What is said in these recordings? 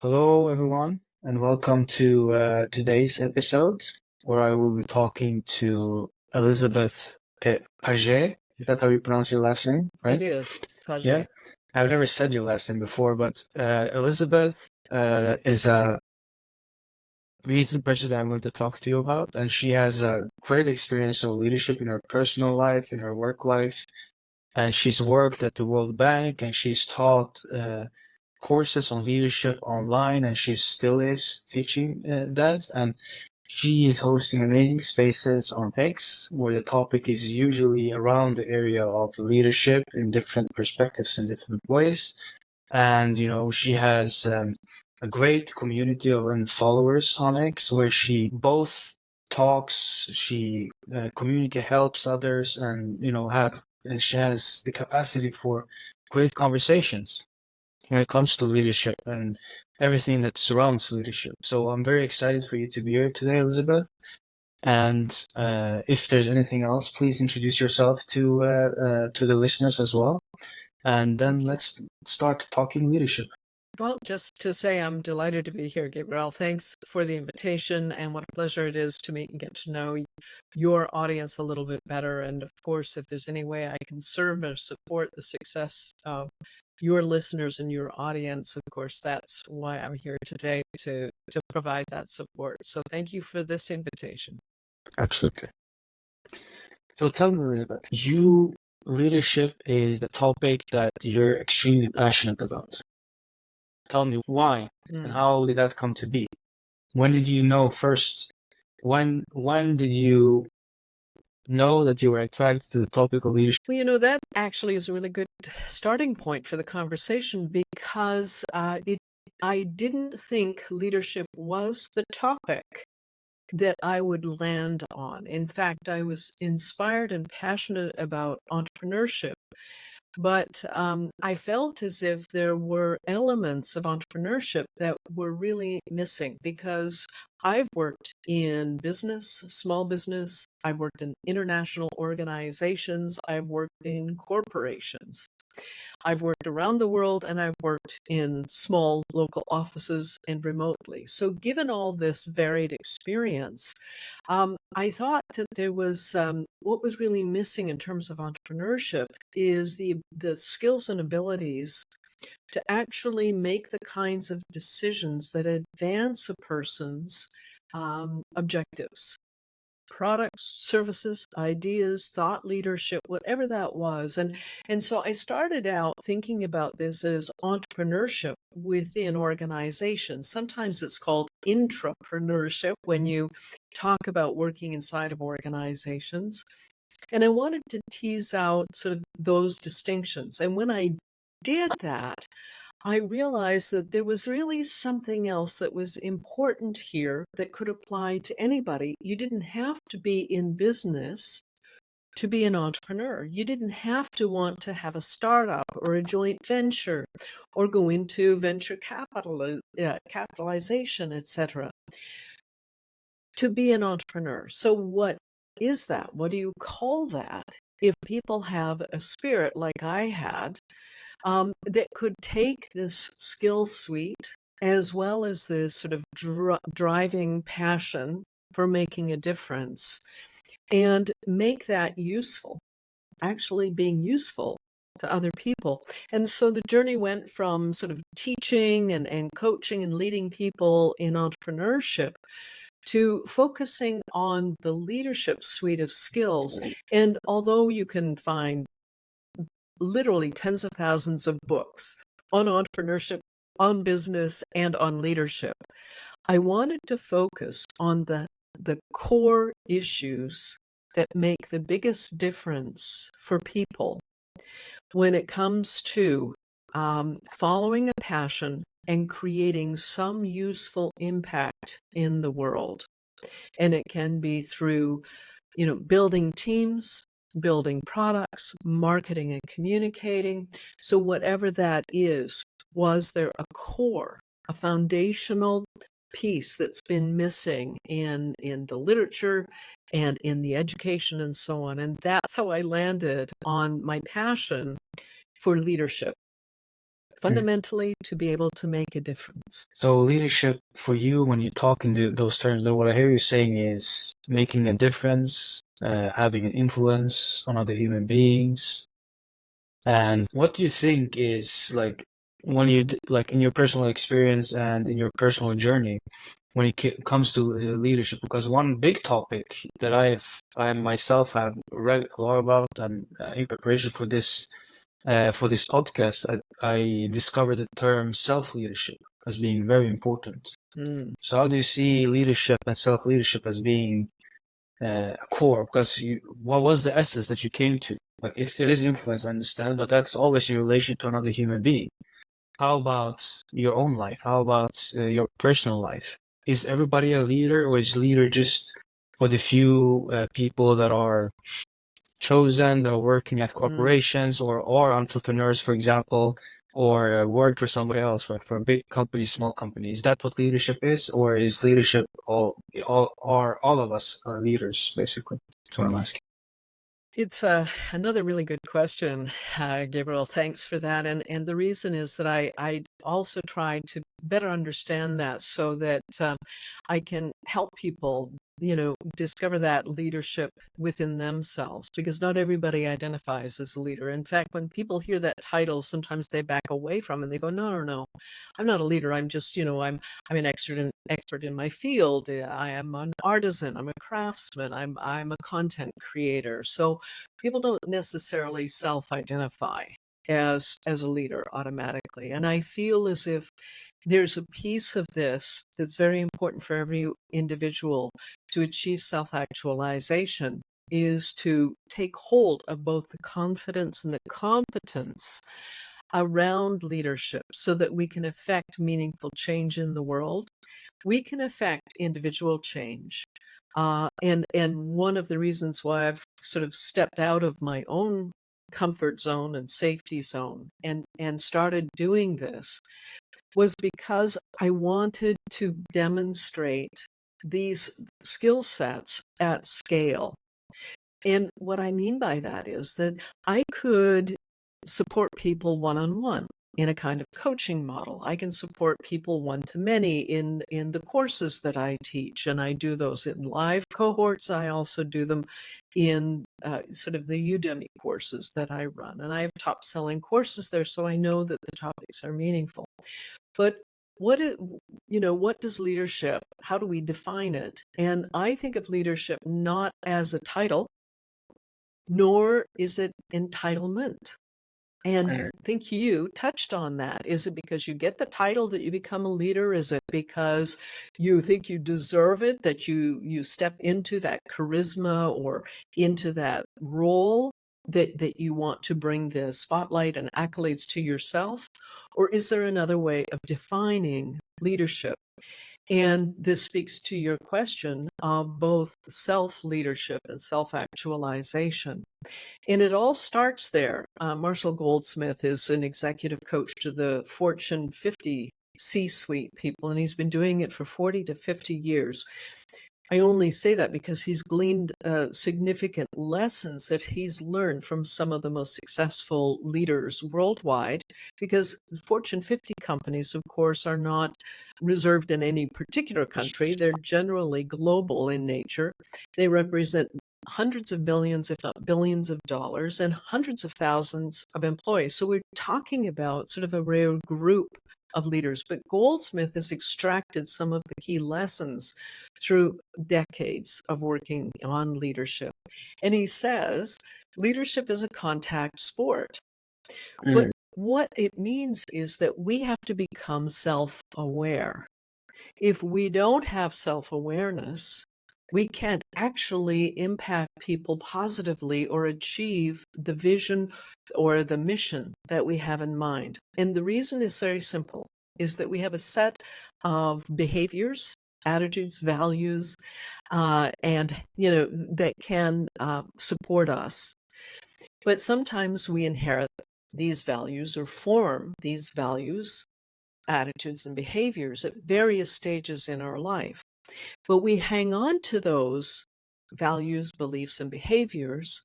Hello, everyone, and welcome to today's episode where I will be talking to Elisabeth Pagé. Is that how you pronounce your last name, It right? is, Yeah, Pagé. I've never said your last name before, but Elisabeth is a recent person that I'm going to talk to you about, and she has a great experience of leadership in her personal life, in her work life, and she's worked at the World Bank, and she's taught courses on leadership online, and she still is teaching that. And she is hosting amazing spaces on X, where the topic is usually around the area of leadership in different perspectives and different ways. And she has a great community of followers on X, where she both talks, she communicate, helps others, and and she has the capacity for great conversations when it comes to leadership and everything that surrounds leadership. So I'm very excited for you to be here today, Elizabeth. And if there's anything else, please introduce yourself to the listeners as well. And then let's start talking leadership. Well, just to say I'm delighted to be here, Gabriel. Thanks for the invitation, and what a pleasure it is to meet and get to know your audience a little bit better. And of course, if there's any way I can serve or support the success of your listeners and your audience, of course, that's why I'm here today to provide that support. So thank you for this invitation. Absolutely. So tell me, Elizabeth, you leadership is the topic that you're extremely passionate about. Tell me why and how did that come to be? When did you know first? When did you know that you were attracted to the topic of leadership? Well, that actually is a really good starting point for the conversation because I didn't think leadership was the topic that I would land on. In fact, I was inspired and passionate about entrepreneurship, but I felt as if there were elements of entrepreneurship that were really missing because I've worked in business, small business, I've worked in international organizations, I've worked in corporations. I've worked around the world and I've worked in small local offices and remotely. So, given all this varied experience, I thought that there was what was really missing in terms of entrepreneurship is the skills and abilities to actually make the kinds of decisions that advance a person's objectives, products, services, ideas, thought leadership, whatever that was. And so I started out thinking about this as entrepreneurship within organizations. Sometimes it's called intrapreneurship when you talk about working inside of organizations. And I wanted to tease out sort of those distinctions. And when I did that, I realized that there was really something else that was important here that could apply to anybody. You didn't have to be in business to be an entrepreneur. You didn't have to want to have a startup or a joint venture or go into venture capitalization, etc., to be an entrepreneur. So what is that? What do you call that? If people have a spirit like I had, that could take this skill suite as well as this sort of driving passion for making a difference and make that useful, actually being useful to other people. And so the journey went from sort of teaching and coaching and leading people in entrepreneurship to focusing on the leadership suite of skills. And although you can find literally tens of thousands of books on entrepreneurship, on business, and on leadership, I wanted to focus on the core issues that make the biggest difference for people when it comes to following a passion and creating some useful impact in the world. And it can be through, building teams, building products, marketing and communicating. So whatever that is, was there a core, a foundational piece that's been missing in the literature and in the education and so on? And that's how I landed on my passion for leadership. fundamentally to be able to make a difference. So leadership for you, when you talk in those terms, then what I hear you saying is making a difference, having an influence on other human beings. And what do you think is like when you like in your personal experience and in your personal journey when it comes to leadership? Because one big topic that I myself have read a lot about, and in preparation for this podcast, I discovered the term self-leadership as being very important. Mm. So how do you see leadership and self-leadership as being a core? Because what was the essence that you came to? Like, if there is influence, I understand, but that's always in relation to another human being. How about your own life? How about your personal life? Is everybody a leader, or is leader just for the few people that are chosen, that are working at corporations or entrepreneurs, for example, or work for somebody else, like for a big company, small company? Is that what leadership is, or is leadership all of us are leaders, basically? That's what I'm asking. It's another really good question, Gabriel. Thanks for that. And the reason is that I also try to better understand that so that I can help people, discover that leadership within themselves, because not everybody identifies as a leader. In fact, when people hear that title, sometimes they back away from it and they go, no, no, no, I'm not a leader. I'm just, I'm an expert in my field. I am an artisan. I'm a craftsman. I'm a content creator. So people don't necessarily self-identify as a leader automatically. And I feel as if there's a piece of this that's very important for every individual to achieve self-actualization, is to take hold of both the confidence and the competence around leadership so that we can affect meaningful change in the world. We can affect individual change. And one of the reasons why I've sort of stepped out of my own comfort zone and safety zone and started doing this was because I wanted to demonstrate these skill sets at scale. And what I mean by that is that I could support people one-on-one in a kind of coaching model. I can support people one-to-many in the courses that I teach, and I do those in live cohorts. I also do them in sort of the Udemy courses that I run, and I have top-selling courses there, so I know that the topics are meaningful. But what does leadership? How do we define it? And I think of leadership not as a title, nor is it entitlement. And I think you touched on that. Is it because you get the title that you become a leader? Is it because you think you deserve it, that you step into that charisma or into that role that you want to bring the spotlight and accolades to yourself? Or is there another way of defining leadership? And this speaks to your question of both self-leadership and self-actualization. And it all starts there. Marshall Goldsmith is an executive coach to the Fortune 50 C-suite people, and he's been doing it for 40 to 50 years. I only say that because he's gleaned significant lessons that he's learned from some of the most successful leaders worldwide, because the Fortune 50 companies, of course, are not reserved in any particular country. They're generally global in nature. They represent hundreds of billions, if not billions of dollars, and hundreds of thousands of employees. So we're talking about sort of a rare group of leaders. But Goldsmith has extracted some of the key lessons through decades of working on leadership. And he says leadership is a contact sport. But what it means is that we have to become self-aware. If we don't have self-awareness, we can't actually impact people positively or achieve the vision or the mission that we have in mind. And the reason is very simple, is that we have a set of behaviors, attitudes, values, and that can support us. But sometimes we inherit these values or form these values, attitudes, and behaviors at various stages in our life. But we hang on to those values, beliefs, and behaviors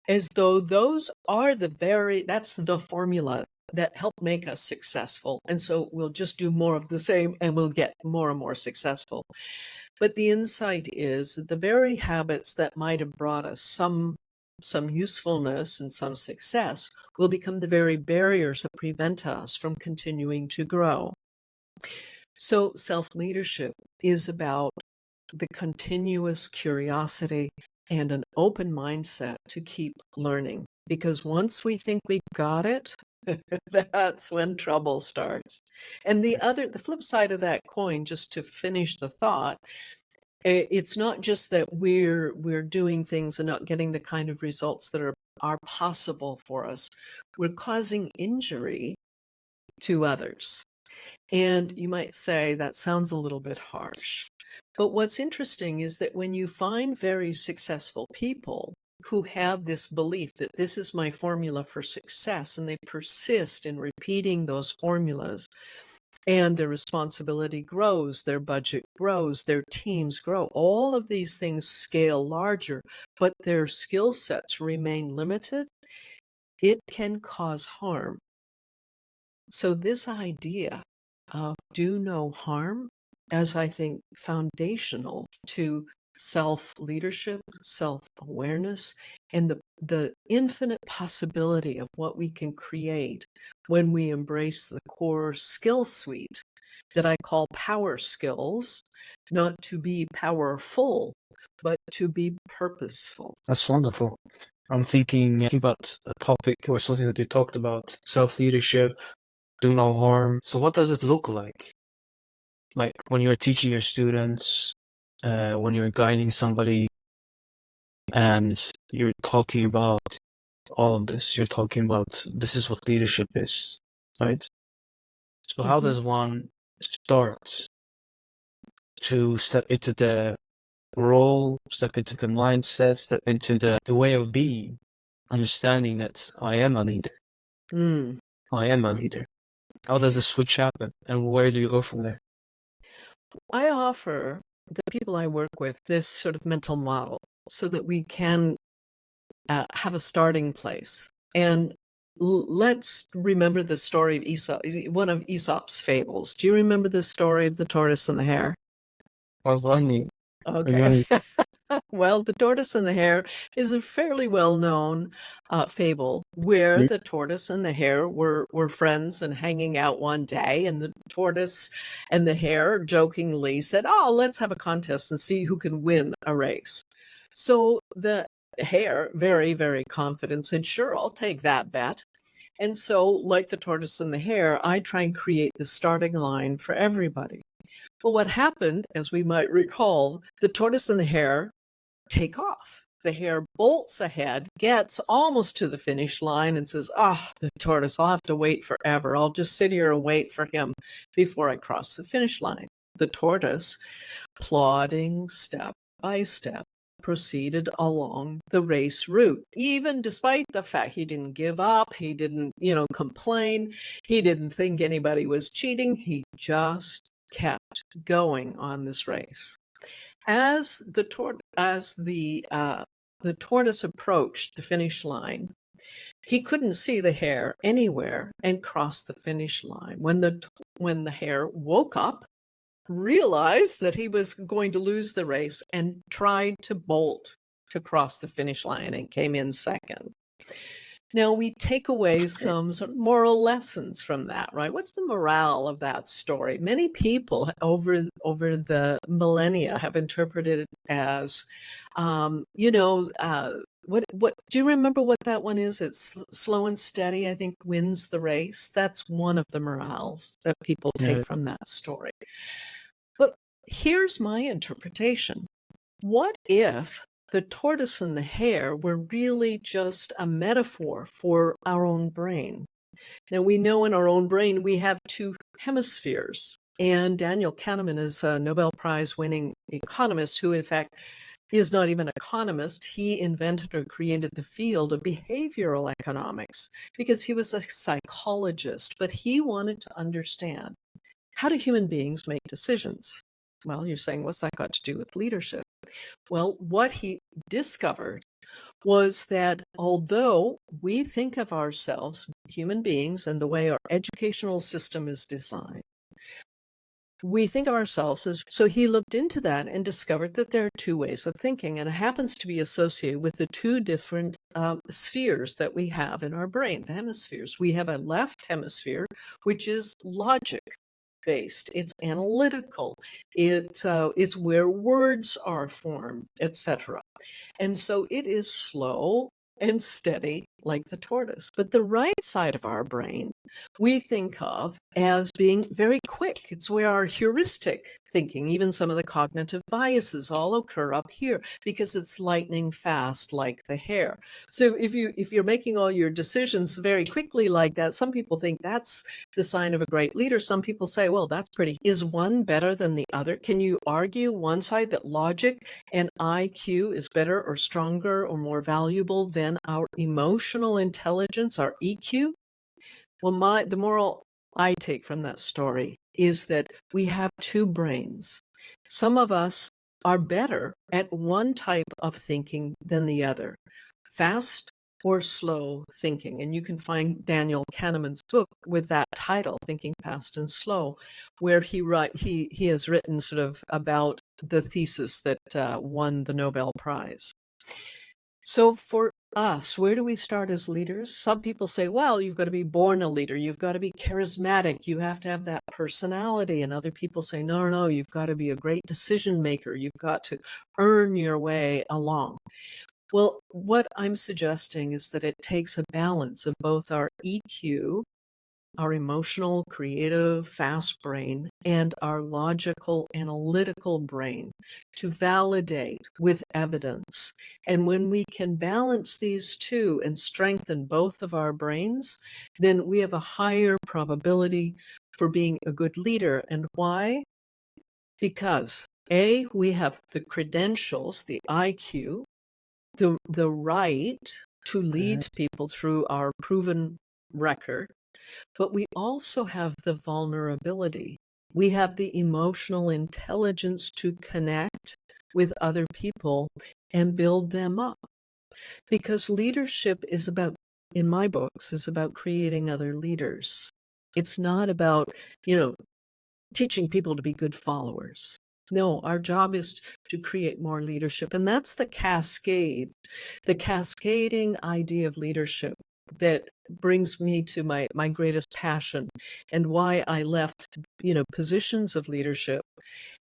as though those are that's the formula that help make us successful. And so we'll just do more of the same and we'll get more and more successful. But the insight is that the very habits that might have brought us some usefulness and some success will become the very barriers that prevent us from continuing to grow. So self-leadership is about the continuous curiosity and an open mindset to keep learning. Because once we think we got it, that's when trouble starts. And the flip side of that coin, just to finish the thought, it's not just that we're doing things and not getting the kind of results that are possible for us. We're causing injury to others. And you might say that sounds a little bit harsh. But what's interesting is that when you find very successful people who have this belief that this is my formula for success, and they persist in repeating those formulas, and their responsibility grows, their budget grows, their teams grow, all of these things scale larger, but their skill sets remain limited, it can cause harm. So this idea of do no harm as I think foundational to self-leadership, self-awareness, and the infinite possibility of what we can create when we embrace the core skill suite that I call power skills, not to be powerful, but to be purposeful. That's wonderful. I'm thinking about a topic or something that you talked about, self-leadership, do no harm. So what does it look like? Like when you're teaching your students, when you're guiding somebody, and you're talking about all of this, you're talking about this is what leadership is, right? So how does one start to step into the role, step into the mindset, step into the way of being, understanding that I am a leader. I am a leader. How does the switch happen, and where do you go from there? I offer the people I work with this sort of mental model so that we can have a starting place. And let's remember the story of Aesop, one of Aesop's fables. Do you remember the story of the tortoise and the hare? Well, I mean, Okay. Well, the tortoise and the hare is a fairly well-known fable where the tortoise and the hare were friends and hanging out one day, and the tortoise and the hare jokingly said, "Oh, let's have a contest and see who can win a race." So the hare, very, very confident, said, "Sure, I'll take that bet." And so, like the tortoise and the hare, I try and create the starting line for everybody. Well, what happened, as we might recall, the tortoise and the hare take off. The hare bolts ahead, gets almost to the finish line, and says, "Ah, the tortoise, I'll have to wait forever. I'll just sit here and wait for him before I cross the finish line." The tortoise, plodding step by step, proceeded along the race route, even despite the fact he didn't give up, he didn't, complain, he didn't think anybody was cheating, he just kept going on this race. As the tortoise approached the finish line, he couldn't see the hare anywhere and crossed the finish line. When the hare woke up, realized that he was going to lose the race, and tried to bolt to cross the finish line and came in second. Now we take away some sort of moral lessons from that, right? What's the morale of that story? Many people over the millennia have interpreted it as, what do you remember what that one is? It's slow and steady, I think, wins the race. That's one of the morals that people take from that story. But here's my interpretation. What if the tortoise and the hare were really just a metaphor for our own brain? Now, we know in our own brain we have two hemispheres. And Daniel Kahneman is a Nobel Prize winning economist who, in fact, is not even an economist. He invented or created the field of behavioral economics because he was a psychologist, but he wanted to understand, how do human beings make decisions? Well, you're saying, what's that got to do with leadership? Well, what he discovered was that although we think of ourselves, human beings, and the way our educational system is designed, we think of ourselves as, so he looked into that and discovered that there are two ways of thinking, and it happens to be associated with the two different spheres that we have in our brain, the hemispheres. We have a left hemisphere, which is logic based, it's analytical, it's where words are formed, etc. And so it is slow and steady like the tortoise. But the right side of our brain, we think of as being very quick. It's where our heuristic thinking, even some of the cognitive biases all occur up here because it's lightning fast like the hare. So if you're making all your decisions very quickly like that, some people think that's the sign of a great leader. Some people say, well, that's pretty. Is one better than the other? Can you argue one side that logic and IQ is better or stronger or more valuable than our emotional intelligence, our EQ? Well, the moral I take from that story is that we have two brains. Some of us are better at one type of thinking than the other, fast or slow thinking. And you can find Daniel Kahneman's book with that title, Thinking Fast and Slow, where he has written sort of about the thesis that won the Nobel Prize. So for us, where do we start as leaders? Some people say, well, you've got to be born a leader. You've got to be charismatic. You have to have that personality. And other people say, no, you've got to be a great decision maker. You've got to earn your way along. Well, what I'm suggesting is that it takes a balance of both our EQ, our emotional, creative, fast brain, and our logical, analytical brain to validate with evidence. And when we can balance these two and strengthen both of our brains, then we have a higher probability for being a good leader. And why? Because A, we have the credentials, the IQ, the right to lead people through our proven record, but we also have the vulnerability. We have the emotional intelligence to connect with other people and build them up. Because leadership is about, in my books, is about creating other leaders. It's not about, teaching people to be good followers. No, our job is to create more leadership. And that's the cascade, the cascading idea of leadership that brings me to my greatest passion and why I left, positions of leadership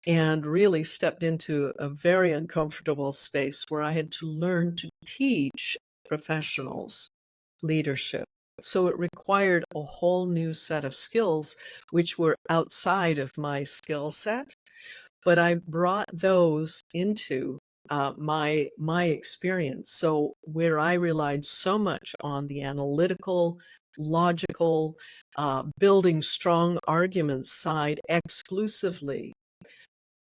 and really stepped into a very uncomfortable space where I had to learn to teach professionals leadership. So it required a whole new set of skills, which were outside of my skill set. But I brought those into my experience. So where I relied so much on the analytical, logical, building strong arguments side exclusively,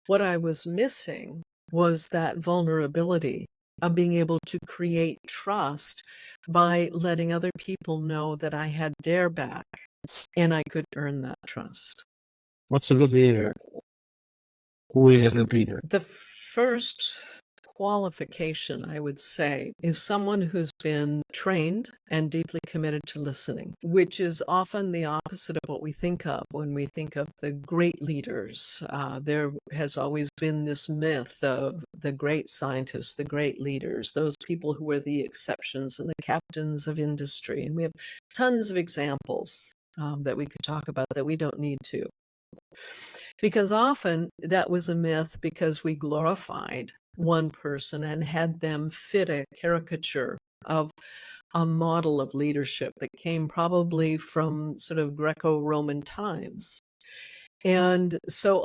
what I was missing was that vulnerability of being able to create trust by letting other people know that I had their back and I could earn that trust. What's a good leader? Who is a good leader? The first qualification, I would say, is someone who's been trained and deeply committed to listening, which is often the opposite of what we think of when we think of the great leaders. There has always been this myth of the great scientists, the great leaders, those people who were the exceptions and the captains of industry. And we have tons of examples that we could talk about that we don't need to. Because often that was a myth because we glorified one person and had them fit a caricature of a model of leadership that came probably from sort of Greco-Roman times. And so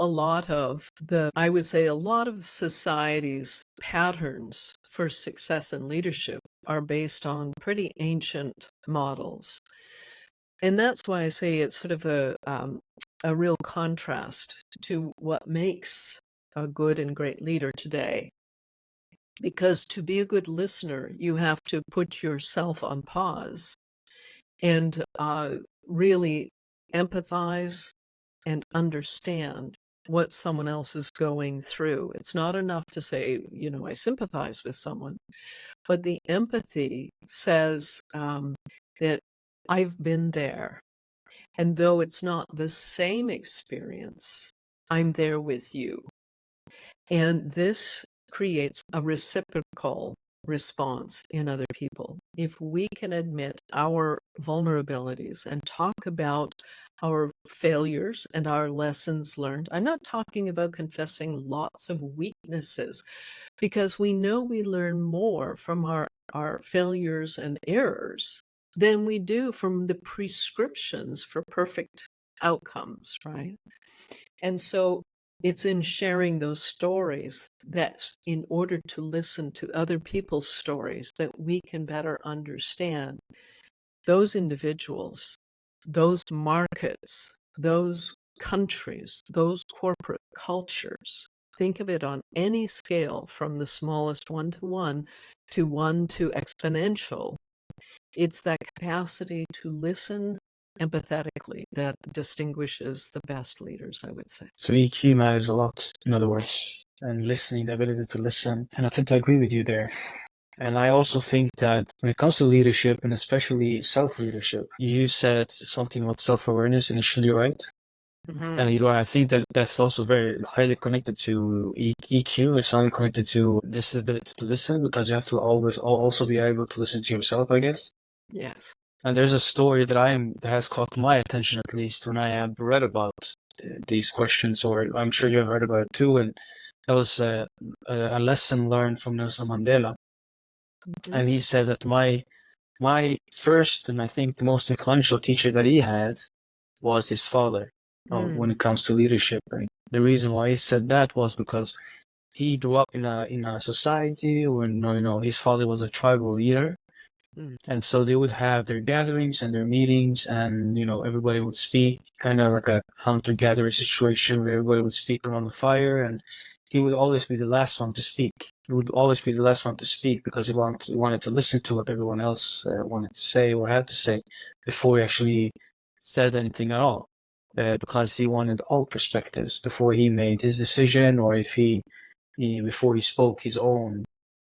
I would say a lot of society's patterns for success in leadership are based on pretty ancient models. And that's why I say it's sort of a real contrast to what makes a good and great leader today. Because to be a good listener, you have to put yourself on pause and really empathize and understand what someone else is going through. It's not enough to say, I sympathize with someone, but the empathy says that I've been there. And though it's not the same experience, I'm there with you. And this creates a reciprocal response in other people. If we can admit our vulnerabilities and talk about our failures and our lessons learned, I'm not talking about confessing lots of weaknesses, because we know we learn more from our failures and errors than we do from the prescriptions for perfect outcomes, right? And so it's in sharing those stories that, in order to listen to other people's stories, that we can better understand those individuals, those markets, those countries, those corporate cultures. Think of it on any scale, from the smallest 1 to 1 to 1 to exponential. It's that capacity to listen empathetically that distinguishes the best leaders, I would say. So EQ matters a lot, in other words, and listening, the ability to listen. And I think I agree with you there. And I also think that when it comes to leadership, and especially self-leadership, you said something about self-awareness initially, right? Mm-hmm. And I think that that's also very highly connected to EQ. It's highly connected to this ability to listen, because you have to always also be able to listen to yourself, I guess. Yes. And there's a story that has caught my attention, at least when I have read about these questions, or I'm sure you have heard about it too. And that was a lesson learned from Nelson Mandela. Mm-hmm. And he said that my first, and I think the most influential teacher that he had, was his father when it comes to leadership. And the reason why he said that was because he grew up in a society where his father was a tribal leader. Mm. And so they would have their gatherings and their meetings, and everybody would speak, kind of like a hunter-gatherer situation where everybody would speak around the fire, and he would always be the last one to speak. He would always be the last one to speak because he wanted to listen to what everyone else wanted to say or had to say before he actually said anything at all. Because he wanted all perspectives before he made his decision, or if before he spoke his own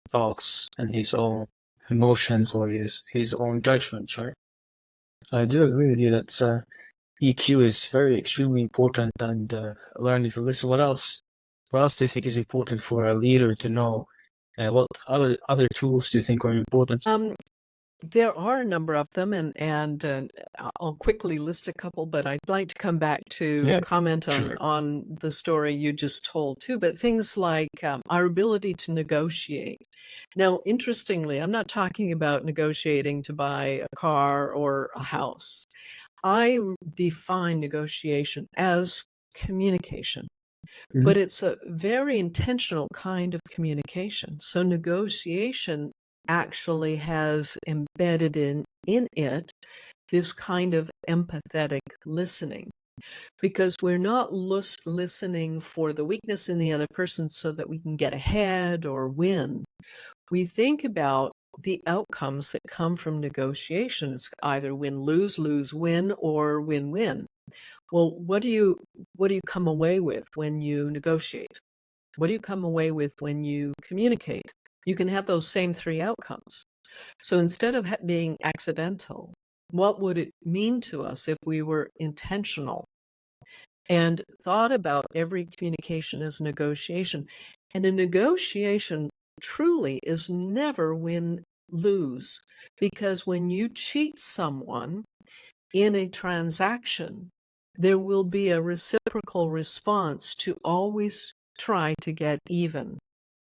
thoughts and his own emotions or his own judgments, right? I do agree with you that EQ is very extremely important, and learning to listen. What else? What else do you think is important for a leader to know? What other tools do you think are important? There are a number of them, and I'll quickly list a couple, but I'd like to come back to comment on the story you just told too. But things like our ability to negotiate. Now, interestingly, I'm not talking about negotiating to buy a car or a house. I define negotiation as communication, but it's a very intentional kind of communication. So negotiation actually has embedded in it this kind of empathetic listening, because we're not listening for the weakness in the other person so that we can get ahead or win. We think about the outcomes that come from negotiations, either win lose, lose win, or win win. Well, what do you come away with when you negotiate? What do you come away with when you communicate? You can have those same three outcomes. So instead of being accidental, what would it mean to us if we were intentional and thought about every communication as negotiation? And a negotiation truly is never win-lose, because when you cheat someone in a transaction, there will be a reciprocal response to always try to get even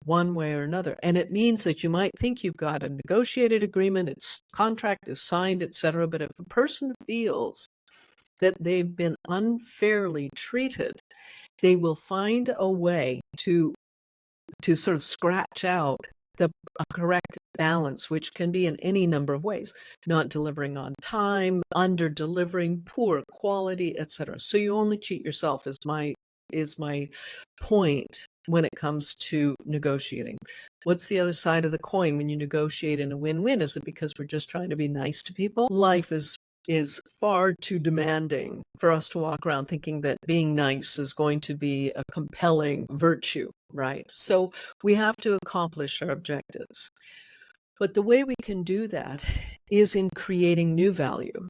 one way or another. And it means that you might think you've got a negotiated agreement, its contract is signed, etc. But if a person feels that they've been unfairly treated, they will find a way to sort of scratch out a correct balance, which can be in any number of ways: not delivering on time, under delivering, poor quality, etc. So you only cheat yourself is my point when it comes to negotiating. What's the other side of the coin when you negotiate in a win-win? Is it because we're just trying to be nice to people? Life is is far too demanding for us to walk around thinking that being nice is going to be a compelling virtue, right? So we have to accomplish our objectives. But the way we can do that is in creating new value.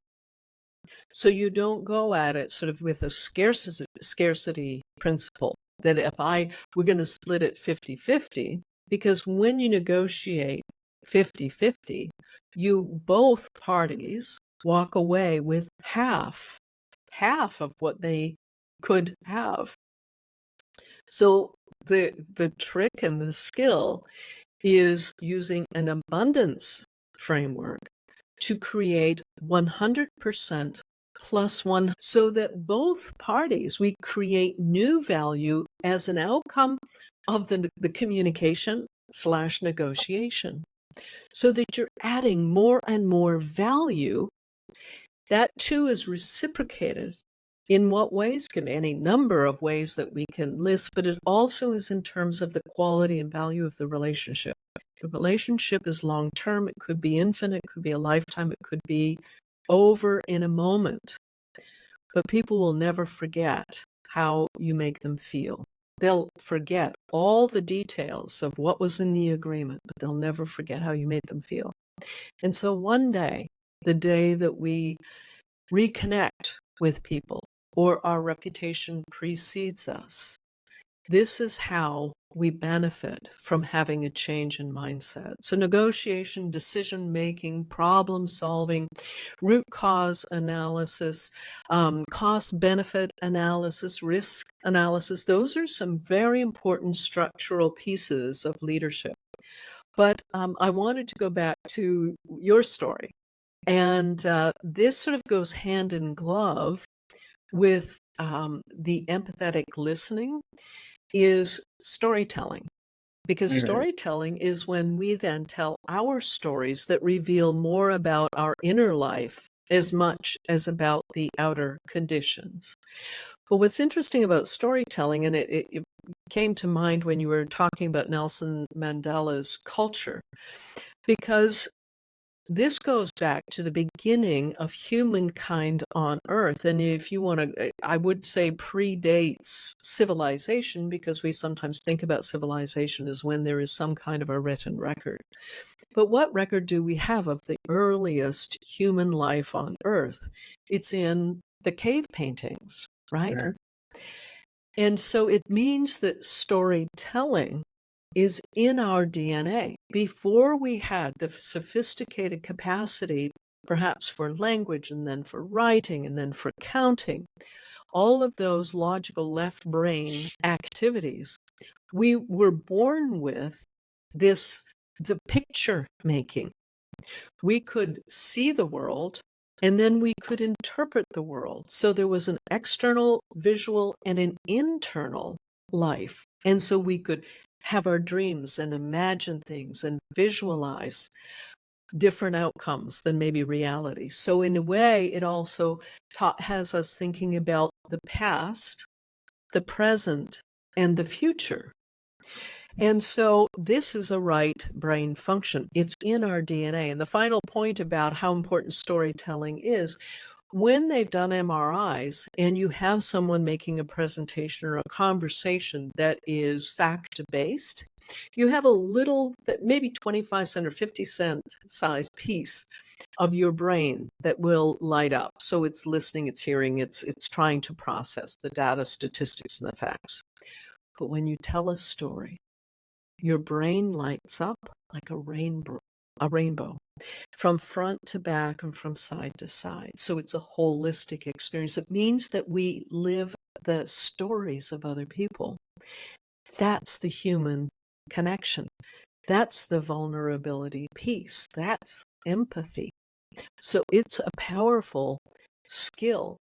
So you don't go at it sort of with a scarcity principle that we're going to split it 50-50, because when you negotiate 50-50, both parties walk away with half of what they could have. So the trick and the skill is using an abundance framework to create 100% plus one, so that both parties, we create new value as an outcome of the communication / negotiation, so that you're adding more and more value. That too is reciprocated. In what ways? Can any number of ways that we can list, but it also is in terms of the quality and value of the relationship. The relationship is long term. It could be infinite, it could be a lifetime, it could be over in a moment. But people will never forget how you make them feel. They'll forget all the details of what was in the agreement, but they'll never forget how you made them feel. And so one day, the day that we reconnect with people or our reputation precedes us, this is how we benefit from having a change in mindset. So negotiation, decision making, problem solving, root cause analysis, cost benefit analysis, risk analysis, those are some very important structural pieces of leadership. But I wanted to go back to your story. And this sort of goes hand in glove with the empathetic listening is storytelling. Because storytelling is when we then tell our stories that reveal more about our inner life as much as about the outer conditions. But what's interesting about storytelling, and it came to mind when you were talking about Nelson Mandela's culture, because this goes back to the beginning of humankind on Earth. And if you want to, I would say predates civilization, because we sometimes think about civilization as when there is some kind of a written record. But what record do we have of the earliest human life on Earth? It's in the cave paintings, right? Yeah. And so it means that storytelling is in our DNA. Before we had the sophisticated capacity, perhaps for language, and then for writing, and then for counting, all of those logical left brain activities, we were born with the picture making. We could see the world, and then we could interpret the world. So there was an external visual and an internal life. And so we could have our dreams and imagine things and visualize different outcomes than maybe reality. So in a way, it also has us thinking about the past, the present, and the future. And so this is a right brain function. It's in our DNA. And the final point about how important storytelling is, when they've done MRIs and you have someone making a presentation or a conversation that is fact-based, you have a little, that maybe 25-cent or 50-cent size piece of your brain that will light up. So it's listening, it's hearing, it's trying to process the data, statistics, and the facts. But when you tell a story, your brain lights up like a rainbow, from front to back and from side to side. So it's a holistic experience. It means that we live the stories of other people. That's the human connection. That's the vulnerability piece. That's empathy. So it's a powerful skill.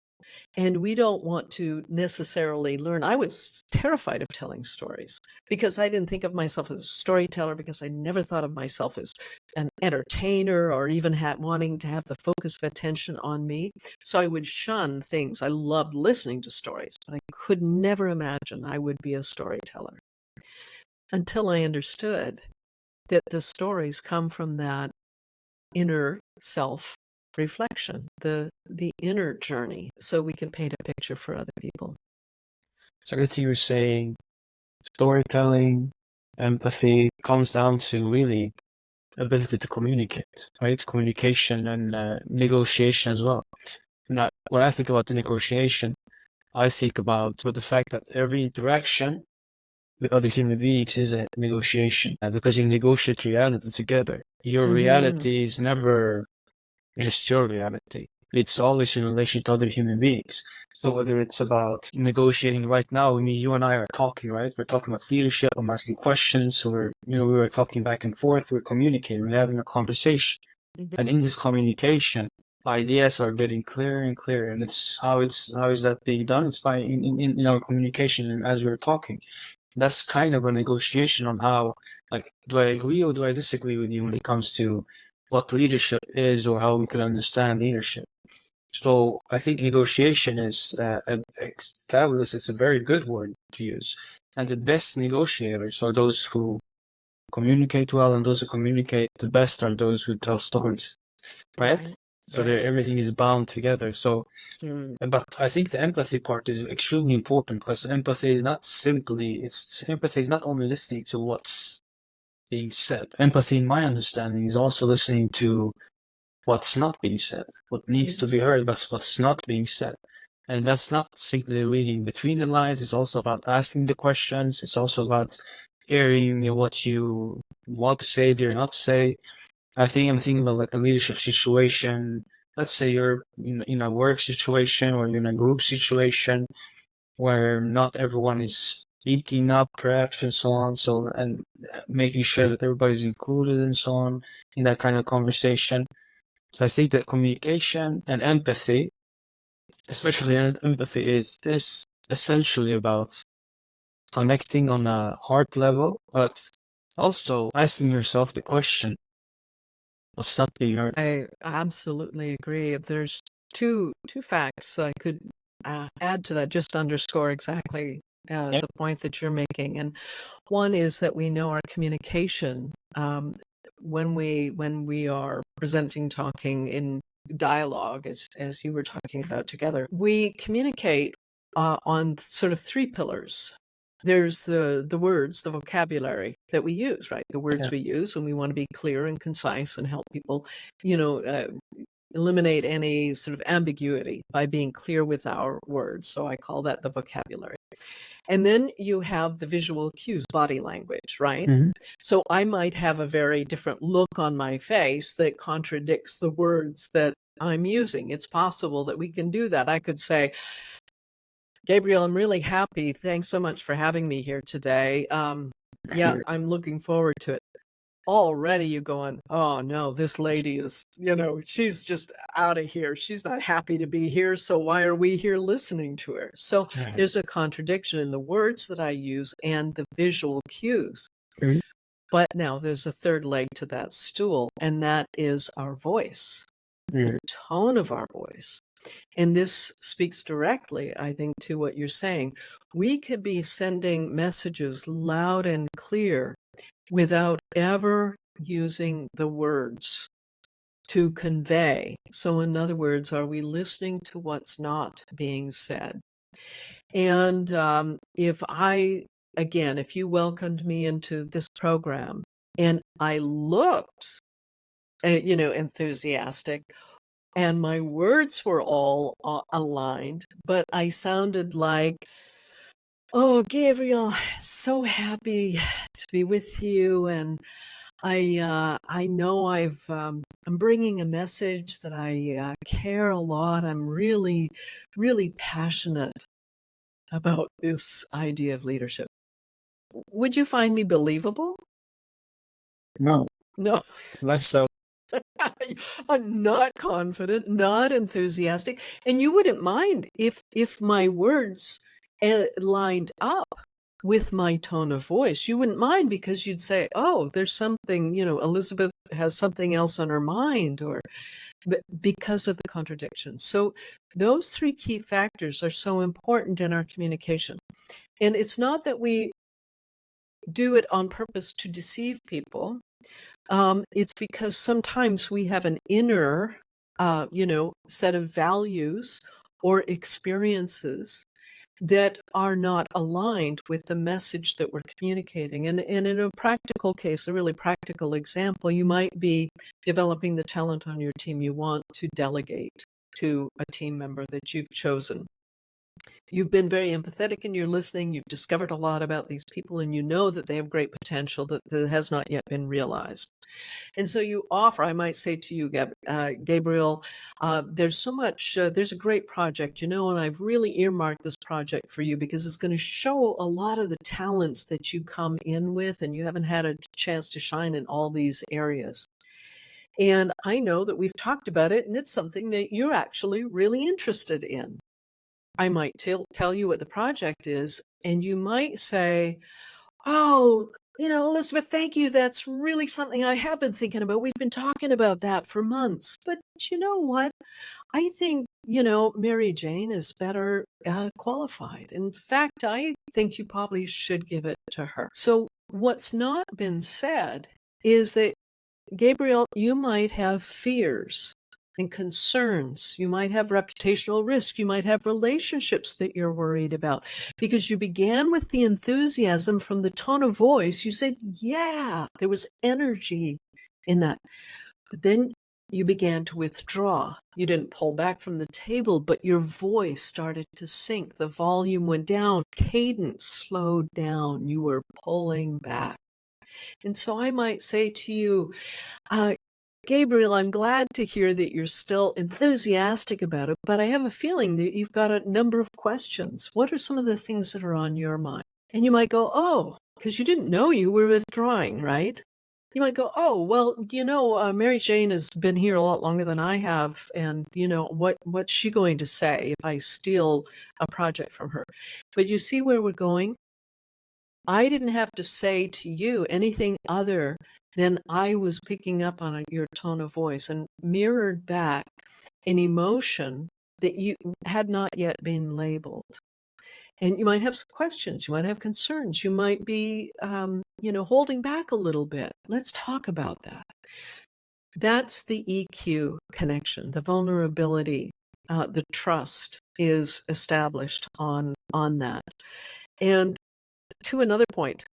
And we don't want to necessarily learn. I was terrified of telling stories because I didn't think of myself as a storyteller, because I never thought of myself as an entertainer or even wanting to have the focus of attention on me. So I would shun things. I loved listening to stories, but I could never imagine I would be a storyteller until I understood that the stories come from that inner self reflection, the inner journey, so we can paint a picture for other people. So everything you're saying, storytelling, empathy, comes down to really ability to communicate, right? Communication and negotiation as well. Now, when I think about the negotiation, I think about the fact that every interaction with other human beings is a negotiation, because you negotiate reality together. Your reality is never just your reality. It's always in relation to other human beings. So whether it's about negotiating right now, I mean, you and I are talking, right? We're talking about leadership. I'm asking questions. We were talking back and forth. We're communicating. We're having a conversation. And in this communication, ideas are getting clearer and clearer. And how is that being done? It's by in our communication and as we're talking. That's kind of a negotiation on how, like, do I agree or do I disagree with you when it comes to what leadership is or how we can understand leadership. So I think negotiation is fabulous. It's a very good word to use. And the best negotiators are those who communicate well, and those who communicate the best are those who tell stories, right? So everything is bound together. So, but I think the empathy part is extremely important, because empathy is not only listening to what's being said. Empathy, in my understanding, is also listening to what's not being said, what needs to be heard, but what's not being said. And that's not simply reading between the lines. It's also about asking the questions. It's also about hearing what you want to say, dare not say. I'm thinking about like a leadership situation. Let's say you're in a work situation or you're in a group situation where not everyone is speaking up, perhaps, and so on. So, and making sure that everybody's included and so on in that kind of conversation. So I think that communication and empathy, especially empathy, is this essentially about connecting on a heart level, but also asking yourself the question, what's not being heard? I absolutely agree. There's two facts I could add to that, just to underscore exactly the point that you're making. And one is that we know our communication, when we are presenting, talking in dialogue, as you were talking about together, we communicate on sort of three pillars. There's the words, the vocabulary that we use, right? The words we use when we want to be clear and concise and help people, eliminate any sort of ambiguity by being clear with our words. So I call that the vocabulary. And then you have the visual cues, body language, right? So I might have a very different look on my face that contradicts the words that I'm using. It's possible that we can do that. I could say, Gabriel, I'm really happy. Thanks so much for having me here today. Yeah, I'm looking forward to it. Already you going, oh no, this lady is, she's just out of here. She's not happy to be here. So why are we here listening to her? So there's a contradiction in the words that I use and the visual cues. But now there's a third leg to that stool, and that is our voice, the tone of our voice. And this speaks directly, I think, to what you're saying. We could be sending messages loud and clear without ever using the words to convey. So in other words, are we listening to what's not being said? And if you welcomed me into this program and I looked, enthusiastic, and my words were all aligned, but I sounded like, oh, Gabriel, so happy to be with you. And I know I'm bringing a message that I care a lot. I'm really, really passionate about this idea of leadership. Would you find me believable? No. No. Less so. I'm not confident, not enthusiastic, and you wouldn't mind if my words lined up with my tone of voice. You wouldn't mind, because you'd say, "Oh, there's something, Elisabeth has something else on her mind," but because of the contradiction. So those three key factors are so important in our communication. And it's not that we do it on purpose to deceive people. It's because sometimes we have an inner set of values or experiences that are not aligned with the message that we're communicating. And in a practical case, a really practical example, you might be developing the talent on your team you want to delegate to a team member that you've chosen. You've been very empathetic in your listening. You've discovered a lot about these people, and you know that they have great potential that has not yet been realized. And so you offer, I might say to you, Gabriel, there's so much, there's a great project, and I've really earmarked this project for you because it's going to show a lot of the talents that you come in with, and you haven't had a chance to shine in all these areas. And I know that we've talked about it, and it's something that you're actually really interested in. I might tell you what the project is, and you might say, "Oh, Elisabeth, thank you. That's really something I have been thinking about. We've been talking about that for months. But you know what? I think, Mary Jane is better qualified. In fact, I think you probably should give it to her." So, what's not been said is that, Gabriel, you might have fears and concerns. You might have reputational risk. You might have relationships that you're worried about because you began with the enthusiasm from the tone of voice. You said, yeah, there was energy in that. But then you began to withdraw. You didn't pull back from the table, but your voice started to sink. The volume went down, cadence slowed down. You were pulling back. And so I might say to you, Gabriel, I'm glad to hear that you're still enthusiastic about it, but I have a feeling that you've got a number of questions. What are some of the things that are on your mind? And you might go, oh, because you didn't know you were withdrawing, right? You might go, oh, well, Mary Jane has been here a lot longer than I have, and what's she going to say if I steal a project from her? But you see where we're going? I didn't have to say to you anything other than I was picking up on your tone of voice and mirrored back an emotion that you had not yet been labeled. And you might have some questions, you might have concerns, you might be, holding back a little bit. Let's talk about that. That's the EQ connection, the vulnerability, the trust is established on that. And to another point,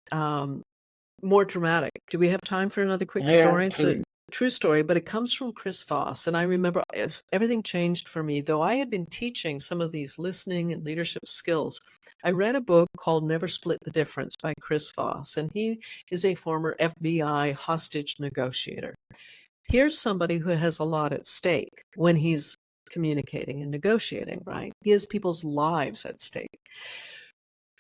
more dramatic. Do we have time for another quick story? It's a true story, but it comes from Chris Voss. And I remember everything changed for me. Though I had been teaching some of these listening and leadership skills, I read a book called Never Split the Difference by Chris Voss, and he is a former FBI hostage negotiator. Here's somebody who has a lot at stake when he's communicating and negotiating, right? He has people's lives at stake.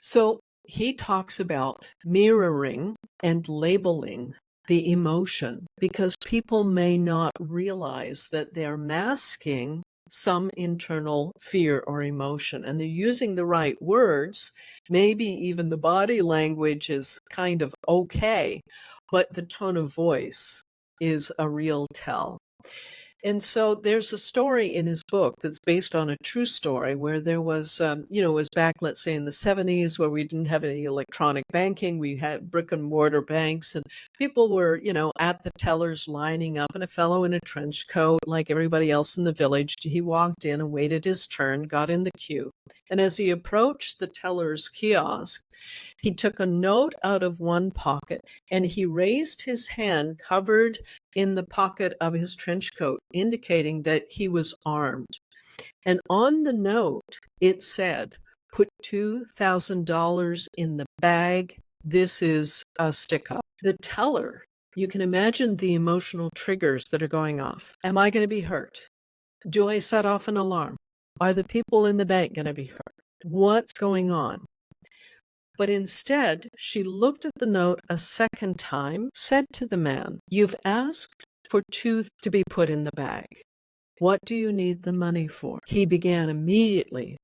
So he talks about mirroring and labeling the emotion because people may not realize that they're masking some internal fear or emotion, and they're using the right words. Maybe even the body language is kind of okay, but the tone of voice is a real tell. And so there's a story in his book that's based on a true story where there was, it was back, let's say, in the 70s where we didn't have any electronic banking. We had brick and mortar banks, and people were, at the tellers lining up, and a fellow in a trench coat, like everybody else in the village, he walked in and waited his turn, got in the queue. And as he approached the teller's kiosk, he took a note out of one pocket and he raised his hand covered in the pocket of his trench coat, indicating that he was armed. And on the note, it said, "Put $2,000 in the bag. This is a stick up." The teller, you can imagine the emotional triggers that are going off. Am I going to be hurt? Do I set off an alarm? Are the people in the bank going to be hurt? What's going on? But instead, she looked at the note a second time, said to the man, "You've asked for $2 to be put in the bag. What do you need the money for?" He began immediately,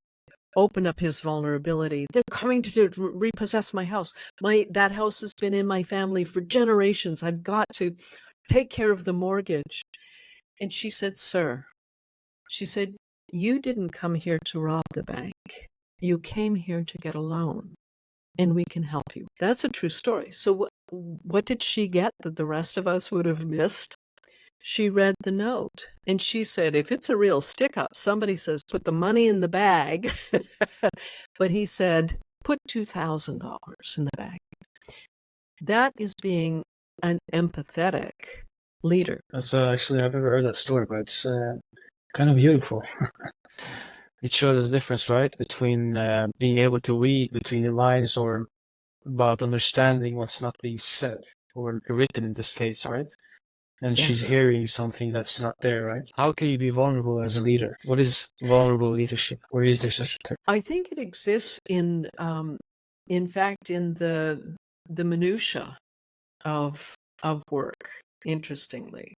open up his vulnerability. "They're coming to repossess my house. That house has been in my family for generations. I've got to take care of the mortgage." And she said, "Sir," she said, "you didn't come here to rob the bank. You came here to get a loan. And we can help you." That's a true story. So what did she get that the rest of us would have missed? she read the note and she said, if it's a real stick up, somebody says, put the money in the bag. But he said, put $2,000 in the bag. That is being an empathetic leader. That's actually, I've never heard that story, but it's kind of beautiful. It shows the difference, right, between being able to read between the lines or about understanding what's not being said or written in this case, right? And she's Yes. hearing something that's not there, right? How can you be vulnerable as a leader? What is vulnerable leadership? Or is there such a term? I think it exists in fact, in the minutia of work, interestingly,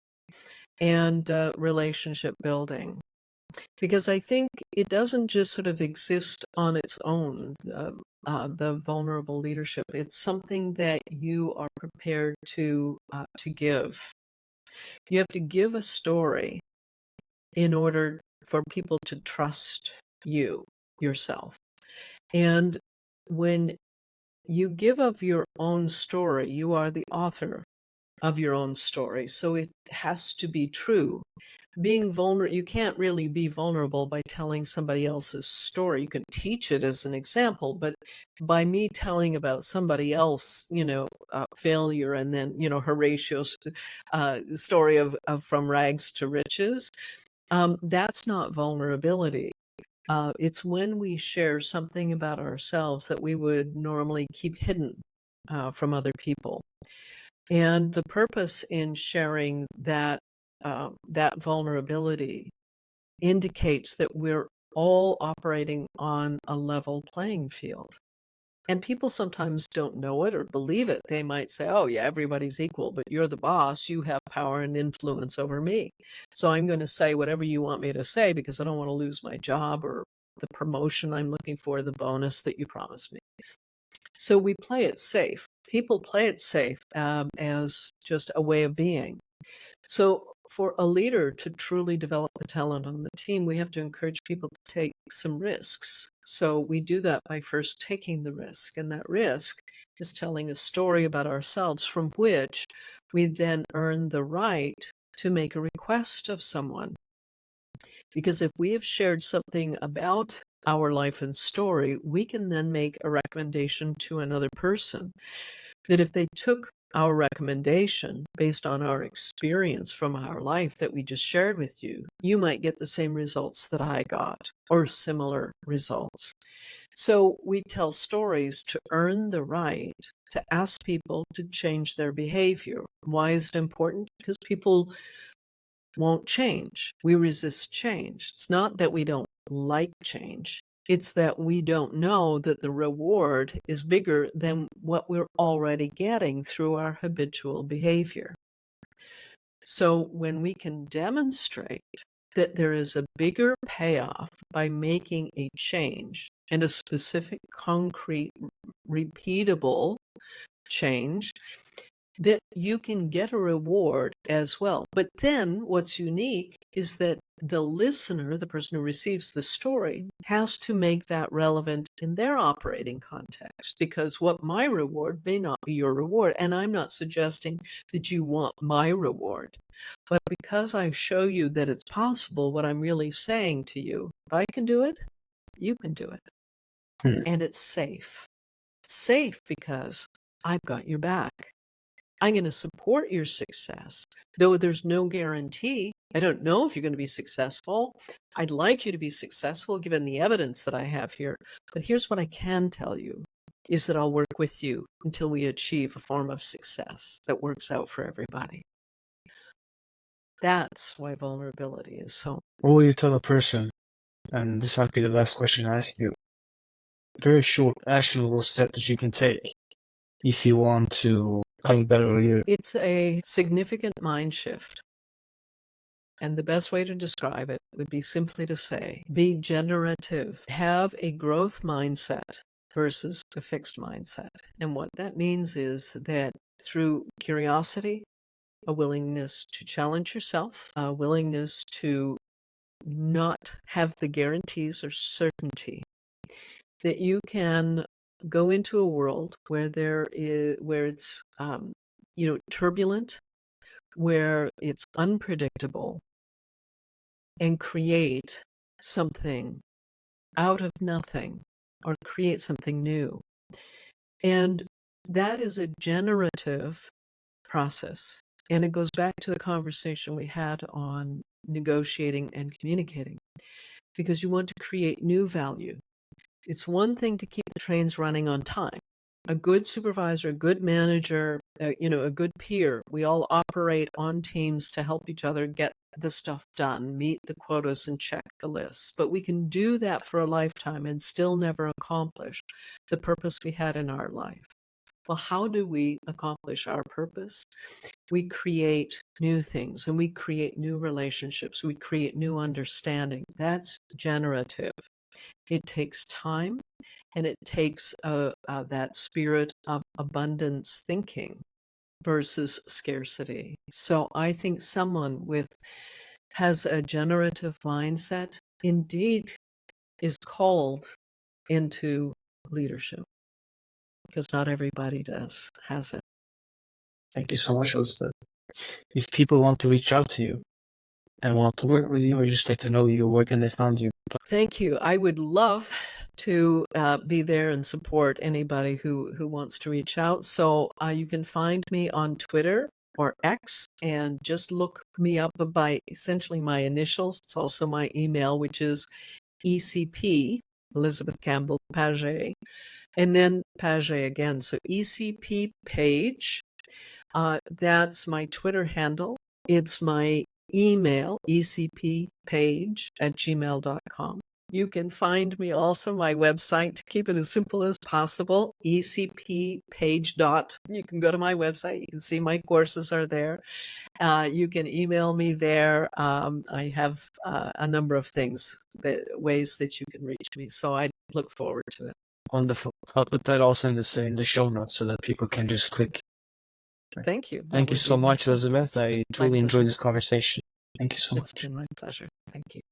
and relationship building. Because I think it doesn't just sort of exist on its own, the vulnerable leadership. It's something that you are prepared to give. You have to give a story in order for people to trust you, yourself. And when you give of your own story, you are the author of your own story. So it has to be true. Being vulnerable, you can't really be vulnerable by telling somebody else's story. You can teach it as an example, but by me telling about somebody else, failure, and then, Horatio's story of from rags to riches, that's not vulnerability. It's when we share something about ourselves that we would normally keep hidden from other people. And the purpose in sharing that vulnerability indicates that we're all operating on a level playing field. And people sometimes don't know it or believe it. They might say, oh, yeah, everybody's equal, but you're the boss. You have power and influence over me. So I'm going to say whatever you want me to say because I don't want to lose my job or the promotion I'm looking for, the bonus that you promised me. So we play it safe. People play it safe as just a way of being. So for a leader to truly develop the talent on the team, we have to encourage people to take some risks. So we do that by first taking the risk. And that risk is telling a story about ourselves from which we then earn the right to make a request of someone. Because if we have shared something about our life and story, we can then make a recommendation to another person that if they took our recommendation based on our experience from our life that we just shared with you, you might get the same results that I got or similar results. So we tell stories to earn the right to ask people to change their behavior. Why is it important? Because people won't change. We resist change. It's not that we don't like change. It's that we don't know that the reward is bigger than what we're already getting through our habitual behavior. So when we can demonstrate that there is a bigger payoff by making a change and a specific, concrete, repeatable change, that you can get a reward as well. But then what's unique is that the listener, the person who receives the story, has to make that relevant in their operating context, because what my reward may not be your reward. And I'm not suggesting that you want my reward. But because I show you that it's possible, what I'm really saying to you, if I can do it, you can do it. And it's safe. Safe because I've got your back. I'm going to support your success, though there's no guarantee. I don't know if you're going to be successful. I'd like you to be successful given the evidence that I have here. But here's what I can tell you is that I'll work with you until we achieve a form of success that works out for everybody. That's why vulnerability is so. What will you tell a person, and this might be the last question I ask you, very short, actionable step that you can take if you want to become a better leader? It's a significant mind shift. And the best way to describe it would be simply to say, be generative, have a growth mindset versus a fixed mindset. And what that means is that through curiosity, a willingness to challenge yourself, a willingness to not have the guarantees or certainty, that you can go into a world where it's turbulent, where it's unpredictable and create something out of nothing or create something new. And that is a generative process. And it goes back to the conversation we had on negotiating and communicating, because you want to create new value. It's one thing to keep the trains running on time. A good supervisor, a good manager, a good peer, we all operate on teams to help each other get the stuff done, meet the quotas and check the lists. But we can do that for a lifetime and still never accomplish the purpose we had in our life. Well, how do we accomplish our purpose? We create new things and we create new relationships. We create new understanding. That's generative. It takes time and it takes that spirit of abundance thinking versus scarcity. So I think someone has a generative mindset indeed is called into leadership, because not everybody has it. Thank you so much, Elizabeth. If people want to reach out to you and want to work with you or just like to know your work and they found you. Thank you. I would love to be there and support anybody who wants to reach out. So you can find me on Twitter or X and just look me up by essentially my initials. It's also my email, which is ECP, Elisabeth Campbell Pagé, and then Pagé again. So ECP Page, that's my Twitter handle. It's my email, ecppage@gmail.com. You can find me also my website, to keep it as simple as possible, ecppage. You can go to my website. You can see my courses are there. You can email me there. I have a number of ways that you can reach me. So I look forward to it. Wonderful. I'll put that also in the show notes so that people can just click. Thank you. Thank you so much, Elizabeth. I truly enjoyed this conversation. Thank you so much. It's been my pleasure. Thank you.